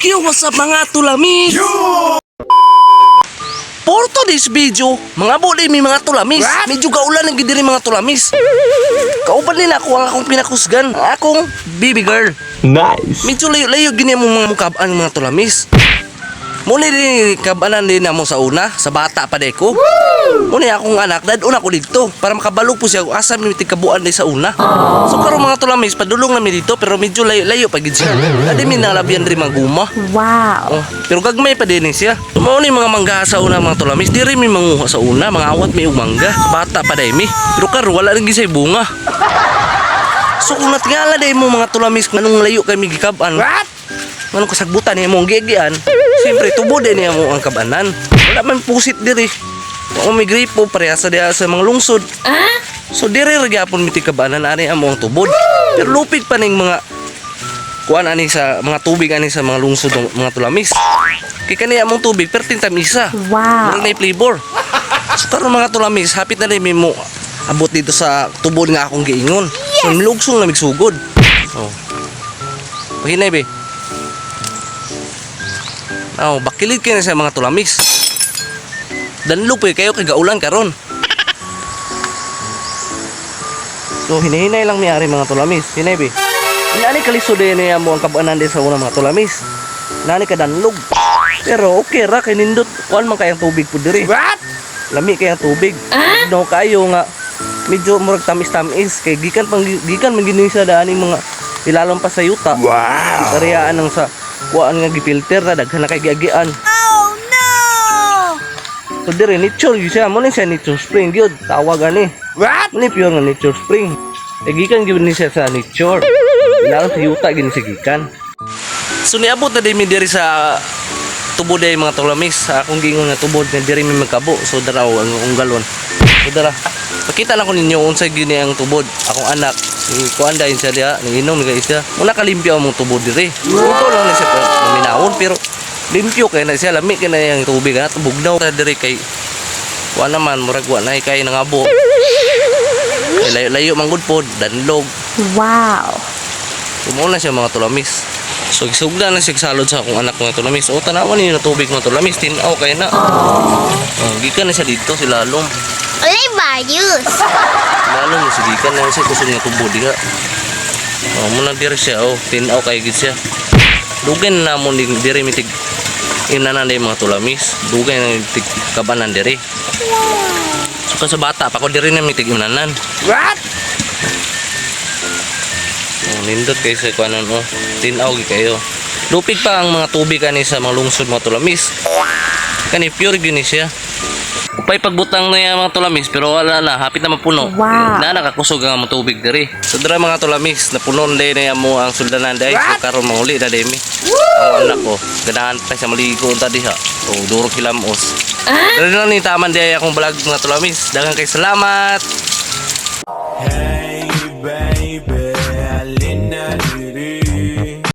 Yo, what's up mga tulamis? For today's video, mga bodi may mga tulamis. Medyo gaulan ang gidiri mga tulamis. Kauban nila ako ang akong pinakusgan, ang akong baby girl. Nice. Medyo layo-layo gini mo mga mukhabaan mga tulamis. Muna din kabanan din mo sa una, sa bata pa deko. Muna akong anak, dad una ko dito para makabalog po siya asam ni kabuan din sa una. So karon mga tulamis, padulong namin dito pero medyo layo-layo pa gid siya. Dadi mi nalabyan rin maguma. Wow. Oh, pero gagmay pa din siya. Mao ni mga mangga sa una mga tulamis, diri mi manguha sa una, mga awat mi og mangga. Bata pa day mi. Pero karon wala rin gisay bunga. So kung natingala day mo mga tulamis manung layo kay mi gikaban. Manung kasagbutan niya mong gigian. Siyempre tubod din niya mo ang kabanan. Wala man pusit diri. O may gripo parehas sa diha sa mga lungsod. So diri ra gyapon mi ti kabanan ani amo ang tubod. Pero lupig pa ning mga kuan ani sa mga tubig ani sa mga lungsod ng mga tulamis. Kay kani among tubig pertin tamisa. Wow. May flavor. So karon mga tulamis, hapit na rin mo abot dito sa tubod nga akong giingon. So milugsong na migsugod. Oh. Pahinay be. Oh, bakilid kayo na sa mga tulamis. Danlog po kayo kay gaulan karon. So hinahinay lang niari mga tulamis. Hinay be. Inani kalisod din niya mo ang kabanan din sa una mga tulamis. Nani ka danlog. Pero okay ra kay nindot kuan man kayang tubig po diri. What? Lami kayang tubig. No kayo nga medyo murag tamis-tamis kay gikan man gini sa daaning mga ilalom pa sa yuta. Wow. Kariyaan ng sa kuan nga gipilter na daghan na kay giagian. Oh no! So dire nature gyud siya, mo ni siya nature spring gyud tawag ani. What? Mo ni pure nga nature spring. E gikan gyud ni siya sa nature. Ilalom sa yuta gini siya gikan. So niabot na din mi diri sa tubod ay mga tulamis. Akong gingon nga tubod nga diri mi magkabo. So daraw ang unggalon. So dara. Pakita lang ko ninyo unsay gini ang tubod. Akong anak, ni kuan dayon siya diha, nanginom ni siya. Muna kalimpyo ang tubod diri. Ito lang na siya minawon pero limpyo kay na siya lami kay na yang tubig na tubugnaw ta diri kay kuan naman murag wa na kay nangabo. Layo-layo manggod pod danlog. Wow. Kumuna siya mga tulamis. So gisugda na siya salod sa akong anak mga tulamis. O tanawan niyo na tubig mga tulamis, tinaw kay na. Gikan na siya dito si lalom. Ulay bayus. Lalom si gikan na siya kusog nga tubod diha. Muna diri siya tinaw kay gid siya. Dugen na mo diri mitig inanan day mga tulamis. Dugen na mitig kabanan diri. So sa bata pa ko diri na mitig inanan. What? Nindot kayo sa kuanan tinaw gi kayo. Lupig pa ang mga tubig kani sa mga lungsod mga tulamis. Kani pure gyud ni siya. Upay pagbutang na yung mga tulamis pero wala na, hapit na mapuno. Wow. Na nakakusog ang mga tubig diri. So dira mga tulamis, napunon din na mo ang suldanan dai. So karon manguli na demi. Ang anak ko, ganahan pa sa maligo unta diha. So duro kilamos. Pero lang ni taman di akong vlog mga tulamis. Daghang kay salamat.